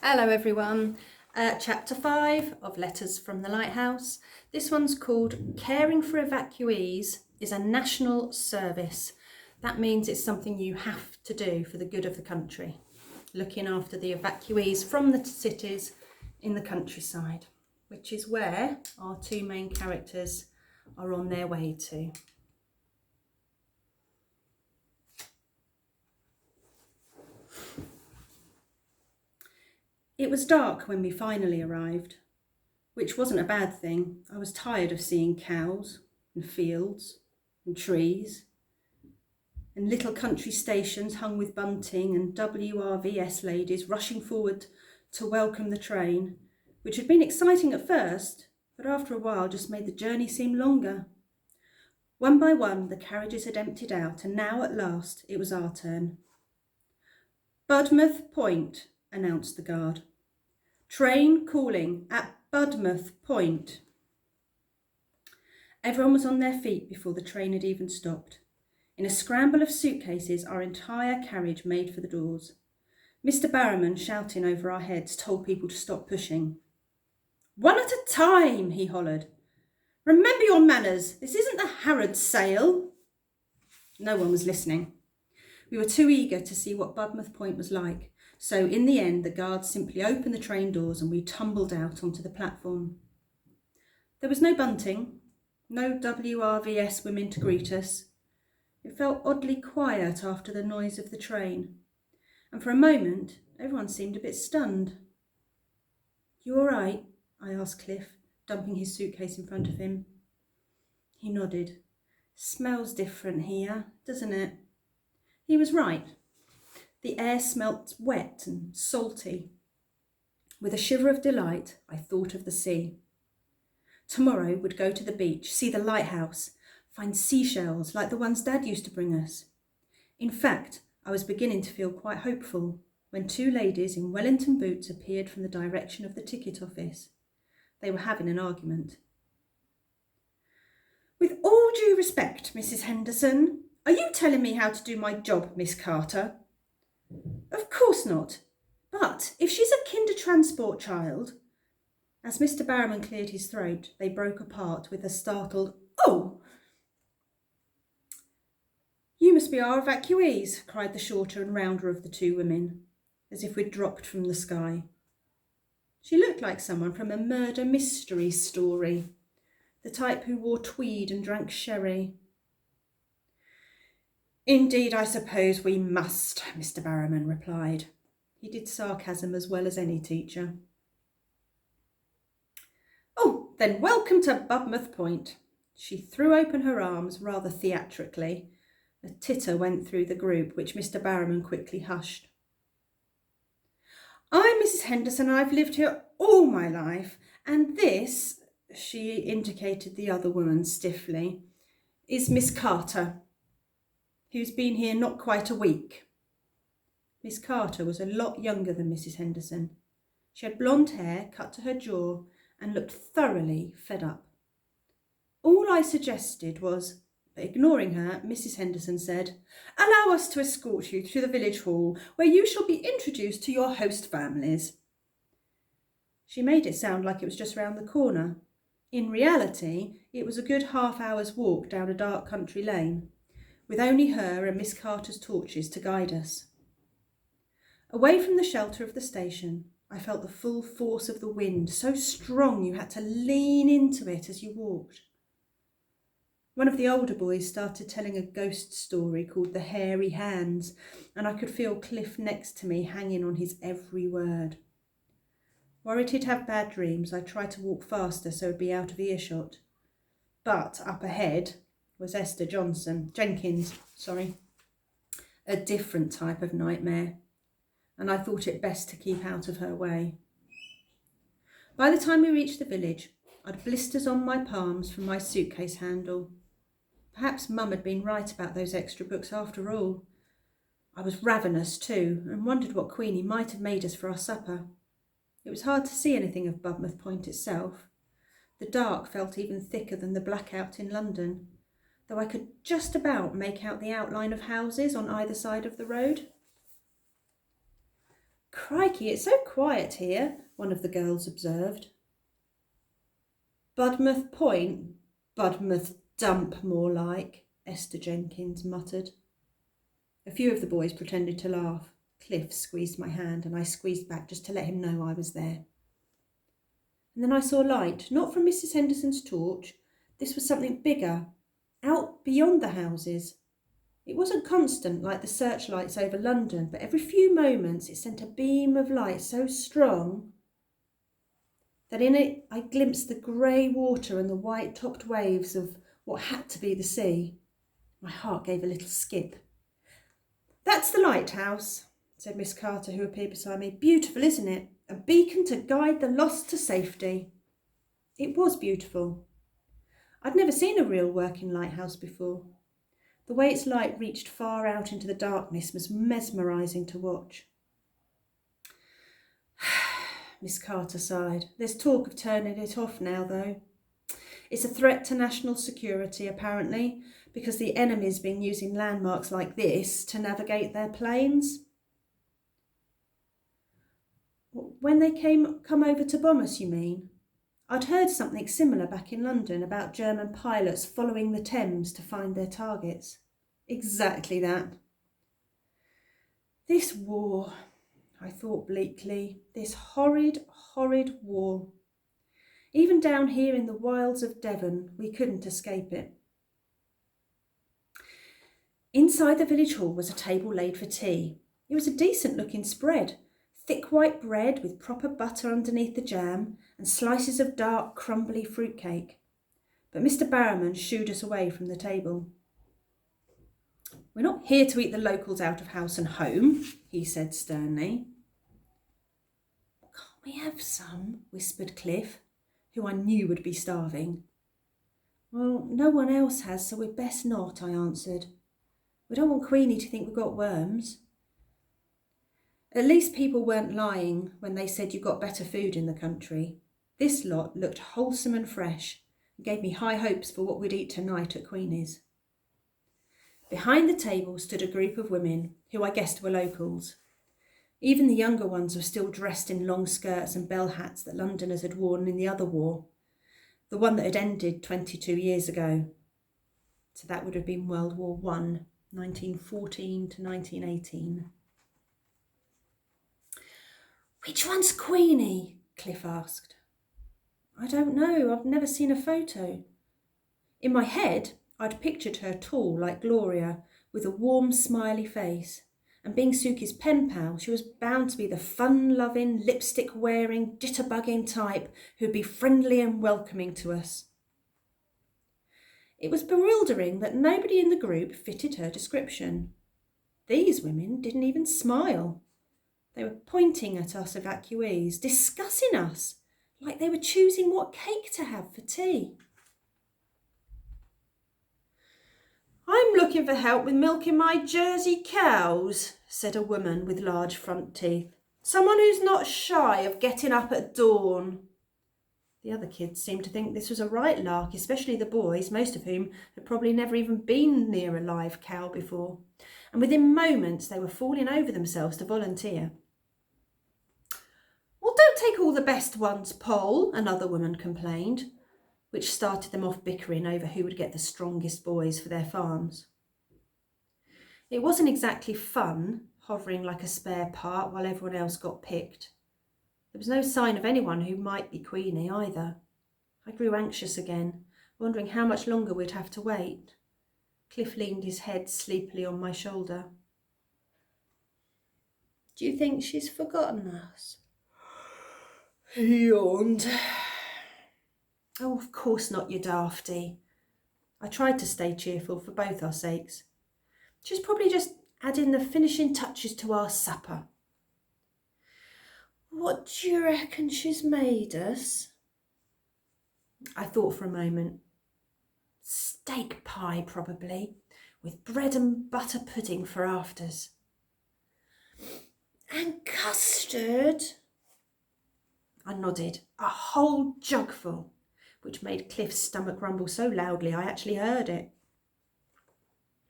Hello everyone. Chapter 5 of Letters from the Lighthouse. This one's called Caring for Evacuees is a National Service. That means it's something you have to do for the good of the country. Looking after the evacuees from the cities in the countryside, which is where our two main characters are on their way to. It was dark when we finally arrived, which wasn't a bad thing. I was tired of seeing cows and fields and trees and little country stations hung with bunting and WRVS ladies rushing forward to welcome the train, which had been exciting at first, but after a while just made the journey seem longer. One by one, the carriages had emptied out, and now at last it was our turn. Budmouth Point, announced the guard. Train calling at Budmouth Point. Everyone was on their feet before the train had even stopped. In a scramble of suitcases, our entire carriage made for the doors. Mr. Barrowman, shouting over our heads, told people to stop pushing. "One at a time," he hollered. "Remember your manners. This isn't the Harrods sale." No one was listening. We were too eager to see what Budmouth Point was like, so in the end the guards simply opened the train doors and we tumbled out onto the platform. There was no bunting, no WRVS women to greet us. It felt oddly quiet after the noise of the train, and for a moment everyone seemed a bit stunned. "You all right?" I asked Cliff, dumping his suitcase in front of him. He nodded. "Smells different here, doesn't it?" He was right. The air smelt wet and salty. With a shiver of delight, I thought of the sea. Tomorrow we'd go to the beach, see the lighthouse, find seashells like the ones Dad used to bring us. In fact, I was beginning to feel quite hopeful when two ladies in Wellington boots appeared from the direction of the ticket office. They were having an argument. "With all due respect, Mrs. Henderson, are you telling me how to do my job, Miss Carter?" "Of course not. But if she's a kinder transport child..." As Mr. Barrowman cleared his throat, they broke apart with a startled, "Oh!" "You must be our evacuees," cried the shorter and rounder of the two women, as if we'd dropped from the sky. She looked like someone from a murder mystery story, the type who wore tweed and drank sherry. "Indeed, I suppose we must," Mr. Barrowman replied. He did sarcasm as well as any teacher. "Oh, then welcome to Budmouth Point." She threw open her arms rather theatrically. A titter went through the group, which Mr. Barrowman quickly hushed. "I'm Mrs. Henderson and I've lived here all my life, and this," she indicated the other woman stiffly, "is Miss Carter, who's been here not quite a week." Miss Carter was a lot younger than Mrs. Henderson. She had blonde hair cut to her jaw and looked thoroughly fed up. All I suggested was, but ignoring her, Mrs. Henderson said, "Allow us to escort you to the village hall, where you shall be introduced to your host families." She made it sound like it was just round the corner. In reality, it was a good half-hour's walk down a dark country lane, with only her and Miss Carter's torches to guide us. Away from the shelter of the station, I felt the full force of the wind, so strong you had to lean into it as you walked. One of the older boys started telling a ghost story called The Hairy Hands, and I could feel Cliff next to me hanging on his every word. Worried he'd have bad dreams, I tried to walk faster so he'd be out of earshot. But up ahead was Esther Jenkins, a different type of nightmare, and I thought it best to keep out of her way. By the time we reached the village, I'd blisters on my palms from my suitcase handle. Perhaps Mum had been right about those extra books after all. I was ravenous too, and wondered what Queenie might have made us for our supper. It was hard to see anything of Budmouth Point itself. The dark felt even thicker than the blackout in London, though I could just about make out the outline of houses on either side of the road. Crikey, it's so quiet here, one of the girls observed. Budmouth Point, Budmouth Dump more like, Esther Jenkins muttered. A few of the boys pretended to laugh. Cliff squeezed my hand and I squeezed back just to let him know I was there. And then I saw light, not from Mrs. Henderson's torch. This was something bigger, out beyond the houses. It wasn't constant like the searchlights over London, but every few moments it sent a beam of light so strong that in it I glimpsed the grey water and the white-topped waves of what had to be the sea. My heart gave a little skip. "That's the lighthouse," said Miss Carter, who appeared beside me. "Beautiful, isn't it? A beacon to guide the lost to safety." It was beautiful. I'd never seen a real working lighthouse before. The way its light reached far out into the darkness was mesmerising to watch. Miss Carter sighed. "There's talk of turning it off now, though. It's a threat to national security, apparently, because the enemy's been using landmarks like this to navigate their planes." "When they come over to bomb us, you mean?" I'd heard something similar back in London about German pilots following the Thames to find their targets. Exactly that. This war, I thought bleakly, this horrid, horrid war. Even down here in the wilds of Devon, we couldn't escape it. Inside the village hall was a table laid for tea. It was a decent-looking spread. Thick white bread with proper butter underneath the jam and slices of dark, crumbly fruitcake. But Mr. Barrowman shooed us away from the table. "We're not here to eat the locals out of house and home," he said sternly. "Can't we have some?" whispered Cliff, who I knew would be starving. "Well, no one else has, so we'd best not," I answered. "We don't want Queenie to think we've got worms." At least people weren't lying when they said you got better food in the country. This lot looked wholesome and fresh and gave me high hopes for what we'd eat tonight at Queenie's. Behind the table stood a group of women who I guessed were locals. Even the younger ones were still dressed in long skirts and bell hats that Londoners had worn in the other war, the one that had ended 22 years ago. So that would have been World War I, 1914 to 1918. "Which one's Queenie?" Cliff asked. "I don't know, I've never seen a photo." In my head, I'd pictured her tall like Gloria, with a warm, smiley face, and being Suki's pen pal, she was bound to be the fun-loving, lipstick-wearing, jitterbugging type who'd be friendly and welcoming to us. It was bewildering that nobody in the group fitted her description. These women didn't even smile. They were pointing at us evacuees, discussing us, like they were choosing what cake to have for tea. "I'm looking for help with milking my Jersey cows," said a woman with large front teeth. "Someone who's not shy of getting up at dawn." The other kids seemed to think this was a right lark, especially the boys, most of whom had probably never even been near a live cow before. And within moments they were falling over themselves to volunteer. "Well, don't take all the best ones, Poll," another woman complained, which started them off bickering over who would get the strongest boys for their farms. It wasn't exactly fun, hovering like a spare part while everyone else got picked. There was no sign of anyone who might be Queenie either. I grew anxious again, wondering how much longer we'd have to wait. Cliff leaned his head sleepily on my shoulder. "Do you think she's forgotten us?" He yawned. "Oh, of course not, you dafty." I tried to stay cheerful for both our sakes. "She's probably just adding the finishing touches to our supper." "What do you reckon she's made us?" I thought for a moment. "Steak pie, probably, with bread and butter pudding for afters." "And custard?" I nodded. "A whole jugful," which made Cliff's stomach rumble so loudly I actually heard it.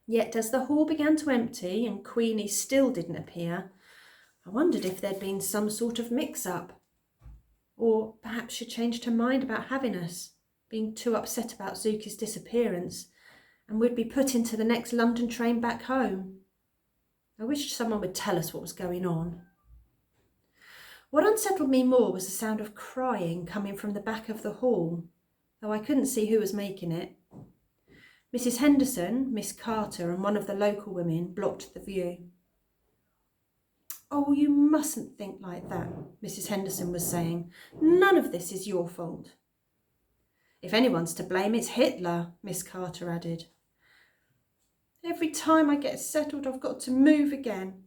Yet as the hall began to empty and Queenie still didn't appear, I wondered if there'd been some sort of mix-up. Or perhaps she'd changed her mind about having us, being too upset about Zuki's disappearance, and we'd be put into the next London train back home. I wished someone would tell us what was going on. What unsettled me more was the sound of crying coming from the back of the hall, though I couldn't see who was making it. Mrs. Henderson, Miss Carter, and one of the local women blocked the view. "Oh, you mustn't think like that," Mrs. Henderson was saying. "None of this is your fault." "If anyone's to blame, it's Hitler," Miss Carter added. "Every time I get settled, I've got to move again."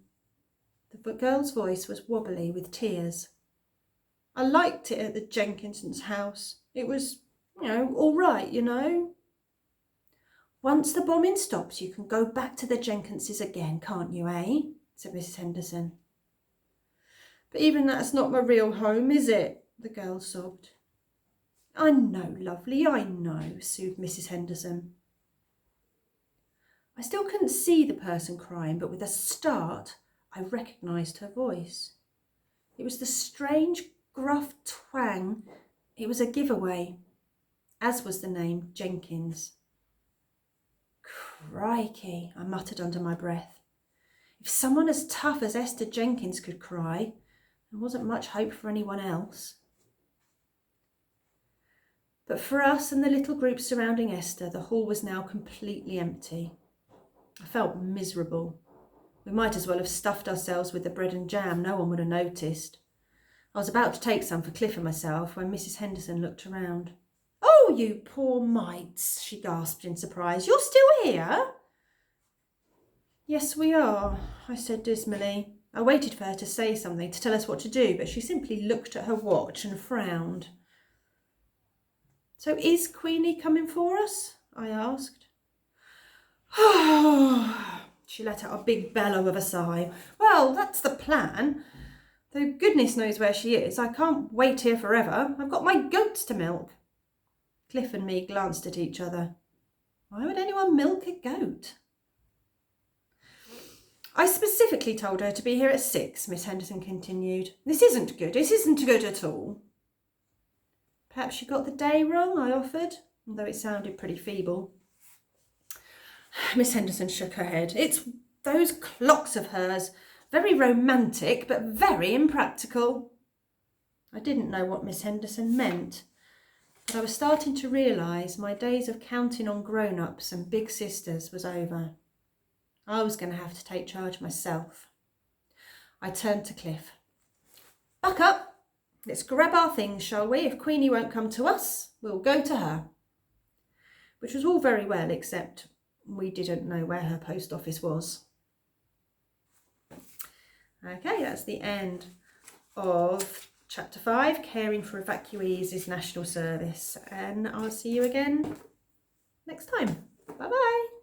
The girl's voice was wobbly with tears. "I liked it at the Jenkinsons' house. It was, all right, "Once the bombing stops, you can go back to the Jenkinses again, can't you, eh?" said Mrs. Henderson. "But even that's not my real home, is it?" the girl sobbed. "I know, lovely, I know," soothed Mrs. Henderson. I still couldn't see the person crying, but with a start, I recognised her voice. It was the strange, gruff twang. It was a giveaway, as was the name Jenkins. "Crikey," I muttered under my breath. If someone as tough as Esther Jenkins could cry, there wasn't much hope for anyone else. But for us and the little group surrounding Esther, the hall was now completely empty. I felt miserable. We might as well have stuffed ourselves with the bread and jam. No one would have noticed. I was about to take some for Cliff and myself when Mrs. Henderson looked around. "Oh, you poor mites," she gasped in surprise. "You're still here?" "Yes, we are," I said dismally. I waited for her to say something, to tell us what to do, but she simply looked at her watch and frowned. "So is Queenie coming for us?" I asked. She let out a big bellow of a sigh. "Well, that's the plan. Though goodness knows where she is. I can't wait here forever. I've got my goats to milk." Cliff and me glanced at each other. Why would anyone milk a goat? "I specifically told her to be here at 6, Miss Henderson continued. "This isn't good. It isn't good at all." "Perhaps you got the day wrong," I offered, although it sounded pretty feeble. Miss Henderson shook her head. "It's those clocks of hers. Very romantic, but very impractical." I didn't know what Miss Henderson meant, but I was starting to realise my days of counting on grown-ups and big sisters was over. I was going to have to take charge myself. I turned to Cliff. "Buck up. Let's grab our things, shall we? If Queenie won't come to us, we'll go to her." Which was all very well, except we didn't know where her post office was. Okay, that's the end of Chapter 5, Caring for Evacuees is National Service. And I'll see you again next time. Bye-bye.